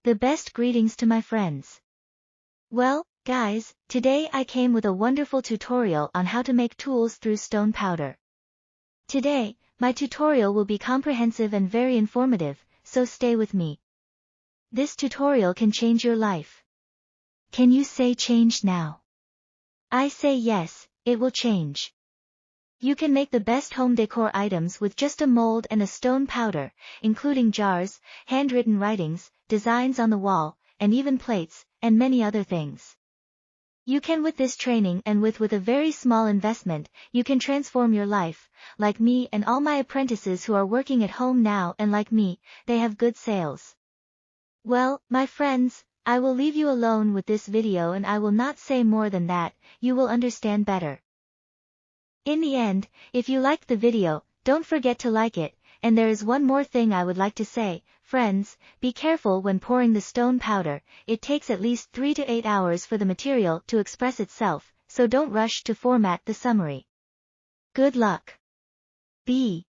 The best greetings to my friends. Well, guys, today I came with a wonderful tutorial on how to make tools through stone powder. Today, my tutorial will be comprehensive and very informative, so stay with me. This tutorial can change your life. Can you say change now? I say yes, it will change. You can make the best home decor items with just a mold and a stone powder, including jars, handwritten writings, designs on the wall, and even plates, and many other things. You can with this training and with a very small investment, you can transform your life, like me and all my apprentices who are working at home now and like me, they have good sales. Well, my friends, I will leave you alone with this video and I will not say more than that, you will understand better. In the end, if you liked the video, don't forget to like it, and there is one more thing I would like to say, friends, be careful when pouring the stone powder, it takes at least 3 to 8 hours for the material to express itself, so don't rush to format the summary. Good luck. B.